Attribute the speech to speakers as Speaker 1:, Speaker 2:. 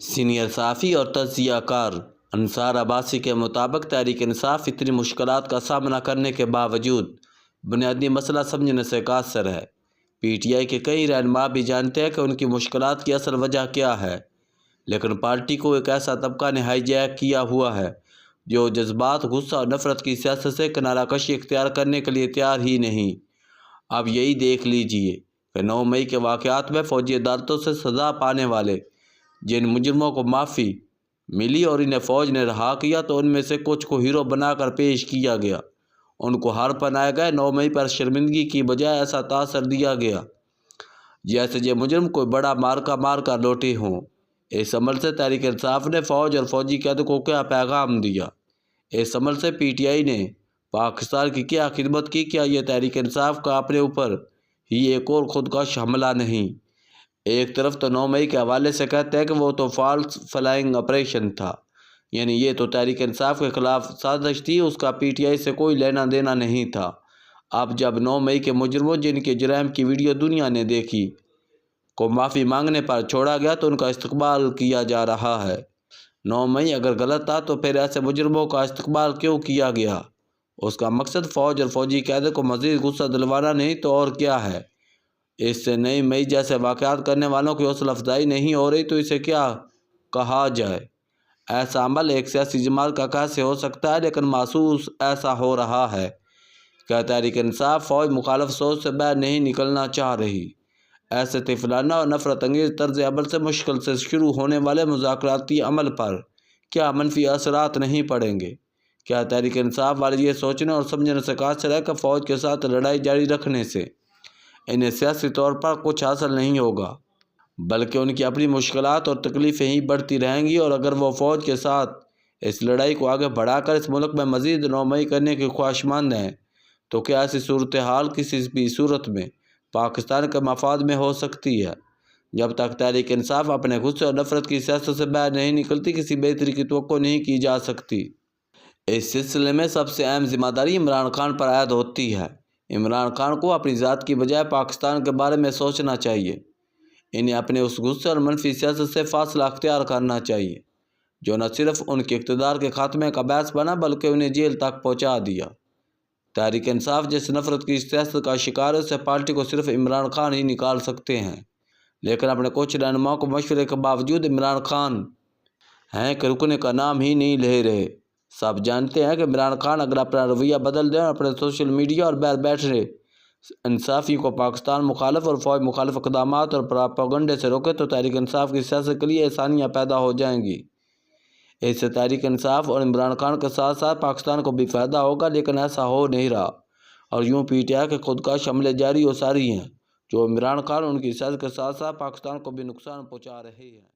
Speaker 1: Senior صحافی اور تجزیہ کار انصار عباسی کے مطابق تحریک انصاف اتنی مشکلات کا سامنا کرنے کے باوجود بنیادی مسئلہ سمجھنے سے قاصر ہے۔ پی ٹی آئی کے کئی رہنما بھی جانتے ہیں کہ ان کی مشکلات کی اصل وجہ کیا ہے، لیکن پارٹی کو ایک ایسا طبقہ نے ہائی جیک کیا ہوا ہے جو جذبات، غصہ اور نفرت کی سیاست سے کنارہ کشی اختیار کرنے کے لیے تیار ہی نہیں۔ اب یہی دیکھ لیجئے کہ 9 مئی کے واقعات میں فوجی عدالتوں سے سزا پانے والے جن مجرموں کو معافی ملی اور انہیں فوج نے رہا کیا تو ان میں سے کچھ کو ہیرو بنا کر پیش کیا گیا، ان کو ہار پہنائے گئے۔ 9 مئی پر شرمندگی کی بجائے ایسا تاثر دیا گیا جیسے یہ مجرم کوئی بڑا مارکا مار کر لوٹے ہوں۔ اس عمل سے تحریک انصاف نے فوج اور فوجی قیادوں کو کیا پیغام دیا؟ اس عمل سے پی ٹی آئی نے پاکستان کی کیا خدمت کی؟ کیا یہ تحریک انصاف کا اپنے اوپر ہی ایک اور خودکش حملہ نہیں؟ ایک طرف تو 9 مئی کے حوالے سے کہتے ہیں کہ وہ تو فالس فلائنگ آپریشن تھا، یعنی یہ تو تحریک انصاف کے خلاف سازش تھی، اس کا پی ٹی آئی سے کوئی لینا دینا نہیں تھا۔ اب جب 9 مئی کے مجرموں جن کے جرائم کی ویڈیو دنیا نے دیکھی کو معافی مانگنے پر چھوڑا گیا تو ان کا استقبال کیا جا رہا ہے۔ 9 مئی اگر غلط تھا تو پھر ایسے مجرموں کا استقبال کیوں کیا گیا؟ اس کا مقصد فوج اور فوجی قیادت کو مزید غصہ دلوانا نہیں تو اور کیا ہے؟ اس سے 9 مئی جیسے واقعات کرنے والوں کی حوصلہ افزائی نہیں ہو رہی تو اسے کیا کہا جائے؟ ایسا عمل ایک سیاسی جماعت کا کیسے ہو سکتا ہے؟ لیکن محسوس ایسا ہو رہا ہے کہ تحریک انصاف فوج مخالف سوچ سے باہر نہیں نکلنا چاہ رہی۔ ایسے طفلانہ اور نفرت انگیز طرز عمل سے مشکل سے شروع ہونے والے مذاکراتی عمل پر کیا منفی اثرات نہیں پڑیں گے؟ کیا تحریک انصاف والے یہ سوچنے اور سمجھنے سے قاصر ہے کہ فوج کے ساتھ لڑائی جاری رکھنے سے انہیں سیاسی طور پر کچھ حاصل نہیں ہوگا، بلکہ ان کی اپنی مشکلات اور تکلیفیں ہی بڑھتی رہیں گی؟ اور اگر وہ فوج کے ساتھ اس لڑائی کو آگے بڑھا کر اس ملک میں مزید 9 مئی کرنے کی خواہشمند ہیں تو کیا ایسی صورتحال کسی بھی صورت میں پاکستان کے مفاد میں ہو سکتی ہے؟ جب تک تحریک انصاف اپنے غصے اور نفرت کی سیاست سے باہر نہیں نکلتی کسی بہتری کی توقع نہیں کی جا سکتی۔ اس سلسلے میں سب سے اہم ذمہ داری عمران خان پر عائد ہوتی ہے۔ عمران خان کو اپنی ذات کی بجائے پاکستان کے بارے میں سوچنا چاہیے۔ انہیں اپنے اس غصے اور منفی سیاست سے فاصلہ اختیار کرنا چاہیے جو نہ صرف ان کے اقتدار کے خاتمے کا باعث بنا بلکہ انہیں جیل تک پہنچا دیا۔ تحریک انصاف جس نفرت کی سیاست کا شکار ہے اس سے پارٹی کو صرف عمران خان ہی نکال سکتے ہیں، لیکن اپنے کچھ رہنماؤں کو مشورے کے باوجود عمران خان ہیں کہ رکنے کا نام ہی نہیں لے رہے۔ سب جانتے ہیں کہ عمران خان اگر اپنا رویہ بدل دیں اور اپنے سوشل میڈیا اور باہر بیٹھے انصافی کو پاکستان مخالف اور فوج مخالف اقدامات اور پراپیگنڈے سے روکے تو تحریک انصاف کی سیاست کے لیے آسانیاں پیدا ہو جائیں گی۔ اس سے تحریک انصاف اور عمران خان کے ساتھ ساتھ پاکستان کو بھی فائدہ ہوگا، لیکن ایسا ہو نہیں رہا اور یوں پی ٹی آئی کے خودکش حملے جاری و ساری ہیں جو عمران خان ان کی سیاست کے ساتھ ساتھ پاکستان کو بھی نقصان پہنچا رہے ہیں۔